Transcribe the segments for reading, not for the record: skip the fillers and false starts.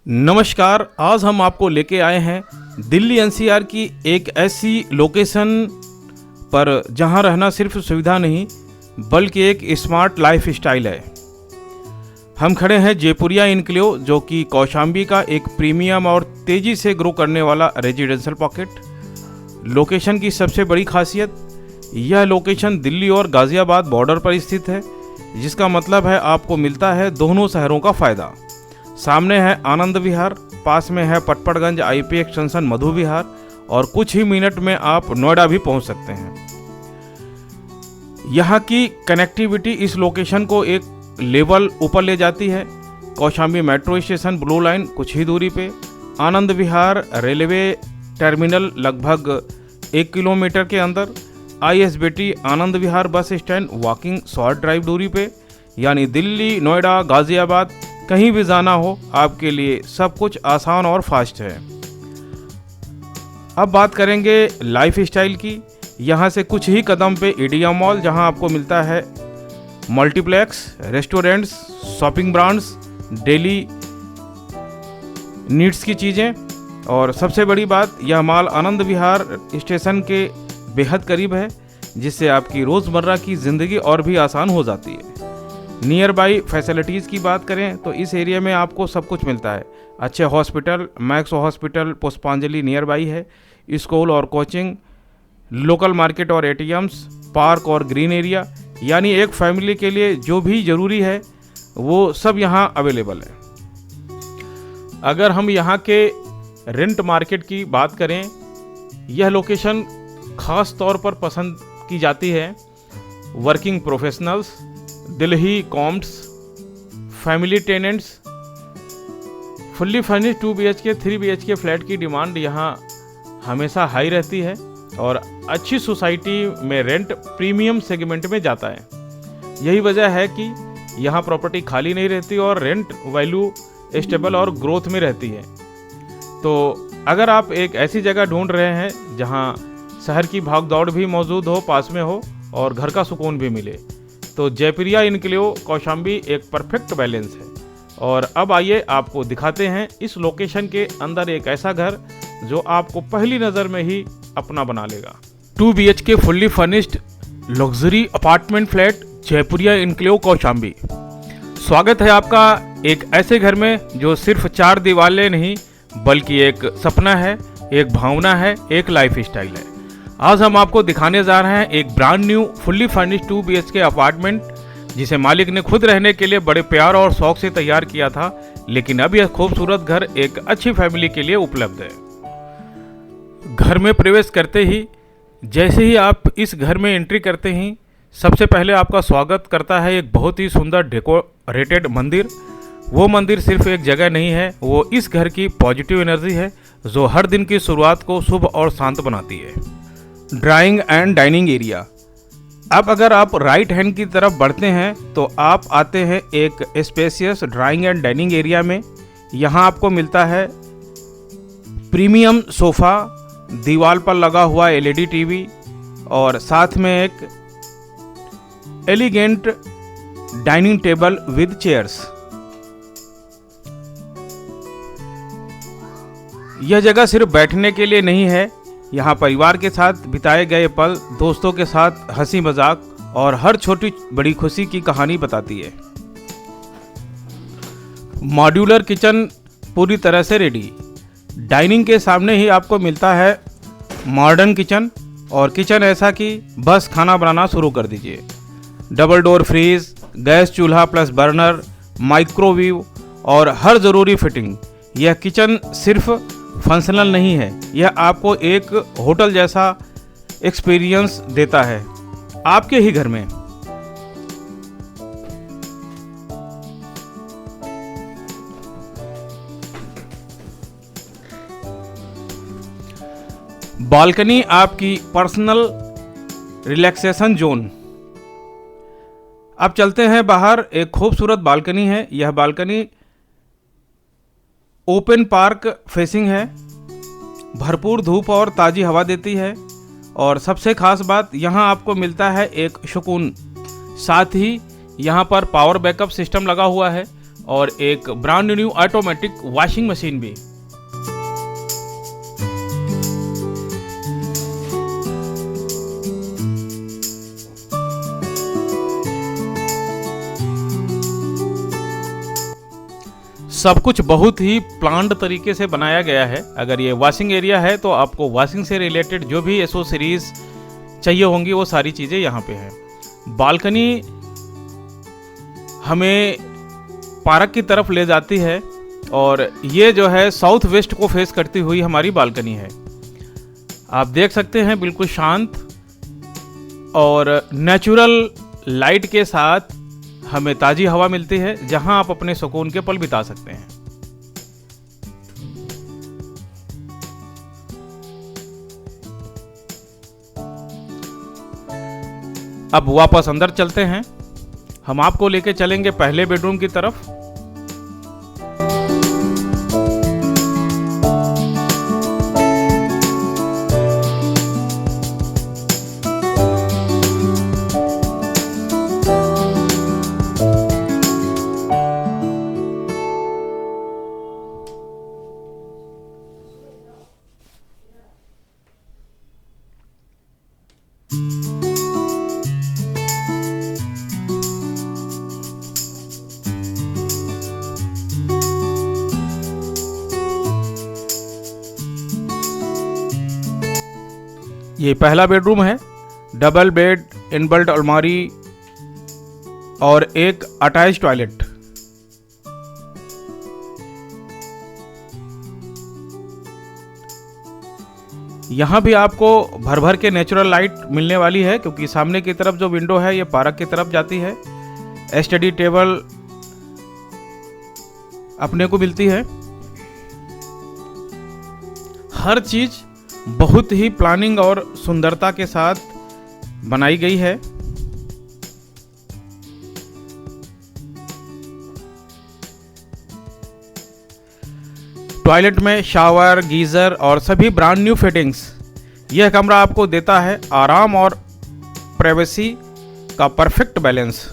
नमस्कार। आज हम आपको लेके आए हैं दिल्ली एनसीआर की एक ऐसी लोकेशन पर जहां रहना सिर्फ सुविधा नहीं बल्कि एक स्मार्ट लाइफ स्टाइल है। हम खड़े हैं जयपुरिया इनक्लेव, जो कि कौशाम्बी का एक प्रीमियम और तेज़ी से ग्रो करने वाला रेजिडेंशियल पॉकेट। लोकेशन की सबसे बड़ी खासियत, यह लोकेशन दिल्ली और गाज़ियाबाद बॉर्डर पर स्थित है, जिसका मतलब है आपको मिलता है दोनों शहरों का फ़ायदा। सामने है आनंद विहार, पास में है पटपड़गंज आईपी एक्सटेंशन मधु विहार और कुछ ही मिनट में आप नोएडा भी पहुंच सकते हैं। यहाँ की कनेक्टिविटी इस लोकेशन को एक लेवल ऊपर ले जाती है। Kaushambi metro station blue line कुछ ही दूरी पे, आनंद विहार रेलवे टर्मिनल लगभग 1 किलोमीटर के अंदर, ISBT Anand Vihar bus stand walking short drive दूरी पे। यानी दिल्ली, नोएडा, गाज़ियाबाद कहीं भी जाना हो आपके लिए सब कुछ आसान और फास्ट है। अब बात करेंगे लाइफ स्टाइल की। यहाँ से कुछ ही कदम पे ईडिया मॉल, जहाँ आपको मिलता है multiplex, restaurants, shopping brands, daily needs की चीज़ें, और सबसे बड़ी बात, यह मॉल आनंद विहार स्टेशन के बेहद करीब है, जिससे आपकी रोज़मर्रा की ज़िंदगी और भी आसान हो जाती है। नियर बाई फैसिलिटीज़ की बात करें तो इस एरिया में आपको सब कुछ मिलता है। अच्छे हॉस्पिटल, मैक्स हॉस्पिटल पुष्पांजलि नियर बाई है, स्कूल और कोचिंग, लोकल मार्केट और एटीएम्स, पार्क और ग्रीन एरिया, यानी एक फैमिली के लिए जो भी ज़रूरी है वो सब यहाँ अवेलेबल है। अगर हम यहाँ के रेंट मार्केट की बात करें, यह लोकेशन ख़ास तौर पर पसंद की जाती है वर्किंग प्रोफेशनल्स, दिल्ली कॉम्स, family tenants. Fully furnished 2 BHK 3 BHK flat की डिमांड यहाँ हमेशा हाई रहती है और अच्छी सोसाइटी में रेंट प्रीमियम सेगमेंट में जाता है। यही वजह है कि यहाँ प्रॉपर्टी खाली नहीं रहती और रेंट वैल्यू स्टेबल और ग्रोथ में रहती है। तो अगर आप एक ऐसी जगह ढूंढ रहे हैं जहाँ शहर की भाग दौड़ भी मौजूद हो, पास में हो और घर का सुकून भी मिले, तो जयपुरिया इनक्लेव कौशाम्बी एक परफेक्ट बैलेंस है। और अब आइए आपको दिखाते हैं इस लोकेशन के अंदर एक ऐसा घर जो आपको पहली नज़र में ही अपना बना लेगा। 2 BHK fully furnished luxury apartment flat Jaipuria enclave Kaushambi. स्वागत है आपका एक ऐसे घर में जो सिर्फ 4 दीवारें नहीं बल्कि एक सपना है, एक भावना है, एक लाइफ स्टाइल है। आज हम आपको दिखाने जा रहे हैं एक brand new fully furnished 2 BHK apartment, जिसे मालिक ने खुद रहने के लिए बड़े प्यार और शौक से तैयार किया था, लेकिन अब यह खूबसूरत घर एक अच्छी फैमिली के लिए उपलब्ध है। घर में प्रवेश करते ही, जैसे ही आप इस घर में एंट्री करते ही, सबसे पहले आपका स्वागत करता है एक बहुत ही सुंदर डेकोरेटेड मंदिर। वो मंदिर सिर्फ एक जगह नहीं है, वो इस घर की पॉजिटिव एनर्जी है जो हर दिन की शुरुआत को शुभ और शांत बनाती है। Drawing and dining area. अब अगर आप राइट हैंड की तरफ बढ़ते हैं तो आप आते हैं एक spacious drawing and dining area में। यहाँ आपको मिलता है प्रीमियम सोफ़ा, दीवार पर लगा हुआ LED टीवी और साथ में एक elegant dining table with chairs. यह जगह सिर्फ बैठने के लिए नहीं है, यहाँ परिवार के साथ बिताए गए पल, दोस्तों के साथ हंसी मजाक और हर छोटी बड़ी खुशी की कहानी बताती है। मॉड्यूलर किचन पूरी तरह से रेडी। डाइनिंग के सामने ही आपको मिलता है मॉडर्न किचन, और किचन ऐसा कि बस खाना बनाना शुरू कर दीजिए। डबल डोर फ्रीज, गैस चूल्हा प्लस बर्नर, माइक्रोवेव और हर ज़रूरी फिटिंग। यह किचन सिर्फ फंक्शनल नहीं है, यह आपको एक होटल जैसा एक्सपीरियंस देता है आपके ही घर में। बालकनी आपकी पर्सनल रिलैक्सेशन जोन। अब चलते हैं बाहर। एक खूबसूरत बालकनी है। यह बालकनी ओपन पार्क फेसिंग है, भरपूर धूप और ताज़ी हवा देती है, और सबसे खास बात, यहाँ आपको मिलता है एक सुकून। साथ ही यहाँ पर पावर बैकअप सिस्टम लगा हुआ है और एक brand new automatic washing machine भी। सब कुछ बहुत ही प्लान्ड तरीके से बनाया गया है। अगर ये वॉशिंग एरिया है तो आपको वॉशिंग से रिलेटेड जो भी एसोसरीज चाहिए होंगी वो सारी चीज़ें यहाँ पे हैं। बालकनी हमें पार्क की तरफ ले जाती है और ये जो है साउथ वेस्ट को फेस करती हुई हमारी बालकनी है। आप देख सकते हैं बिल्कुल शांत और नेचुरल लाइट के साथ हमें ताज़ी हवा मिलती है, जहां आप अपने सुकून के पल बिता सकते हैं। अब वापस अंदर चलते हैं। हम आपको लेके चलेंगे पहले बेडरूम की तरफ। ये पहला बेडरूम है। डबल बेड, इनबिल्ट अलमारी और एक अटैच टॉयलेट। यहाँ भी आपको भर भर के नेचुरल लाइट मिलने वाली है, क्योंकि सामने की तरफ जो विंडो है ये पार्क की तरफ जाती है। स्टडी टेबल अपने को मिलती है। हर चीज बहुत ही प्लानिंग और सुंदरता के साथ बनाई गई है। टॉयलेट में शावर, गीजर और सभी ब्रांड न्यू फिटिंग्स। यह कमरा आपको देता है आराम और प्राइवेसी का परफेक्ट बैलेंस।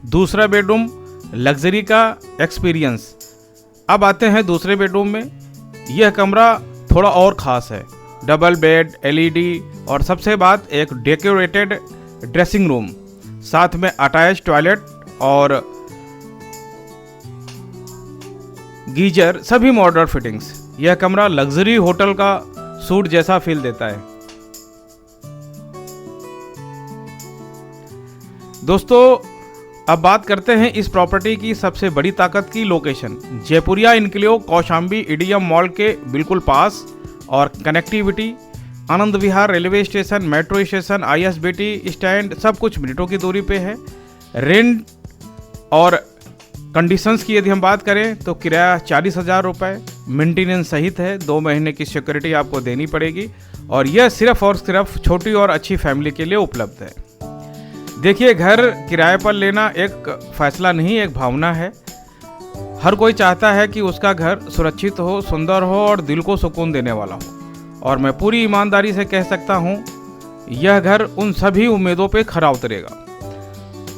दूसरा बेडरूम, लग्जरी का एक्सपीरियंस। अब आते हैं दूसरे बेडरूम में। यह कमरा थोड़ा और ख़ास है। डबल बेड, एलईडी और सबसे बात एक डेकोरेटेड ड्रेसिंग रूम, साथ में अटैच टॉयलेट और गीजर, सभी मॉडर्न फिटिंग्स। यह कमरा लग्जरी होटल का सूट जैसा फील देता है। दोस्तों, अब बात करते हैं इस प्रॉपर्टी की सबसे बड़ी ताकत की, location. Jaipuria enclave Kaushambi EDM mall के बिल्कुल पास और connectivity, Anand Vihar railway station, metro station, ISBT stand, सब कुछ मिनटों की दूरी पे है। रेंट और कंडीशंस की यदि हम बात करें तो किराया 40,000 रुपये मेंटेनेंस सहित है। 2 महीने की सिक्योरिटी आपको देनी पड़ेगी और यह सिर्फ और सिर्फ छोटी और अच्छी फैमिली के लिए उपलब्ध है। देखिए, घर किराए पर लेना एक फैसला नहीं, एक भावना है। हर कोई चाहता है कि उसका घर सुरक्षित हो, सुंदर हो और दिल को सुकून देने वाला हो। और मैं पूरी ईमानदारी से कह सकता हूँ, यह घर उन सभी उम्मीदों पे खरा उतरेगा।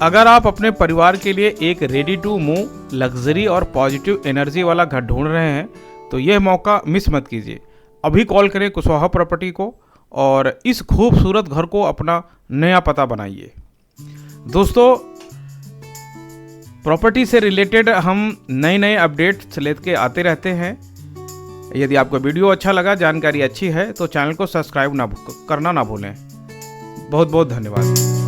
अगर आप अपने परिवार के लिए एक रेडी टू मूव, लग्जरी और पॉजिटिव एनर्जी वाला घर ढूंढ रहे हैं तो यह मौका मिस मत कीजिए। अभी कॉल करें कुशवाहा प्रॉपर्टी को और इस खूबसूरत घर को अपना नया पता बनाइए। दोस्तों, प्रॉपर्टी से रिलेटेड हम नए नए अपडेट्स लेके आते रहते हैं। यदि आपको वीडियो अच्छा लगा, जानकारी अच्छी है तो चैनल को सब्सक्राइब करना ना भूलें। बहुत बहुत धन्यवाद।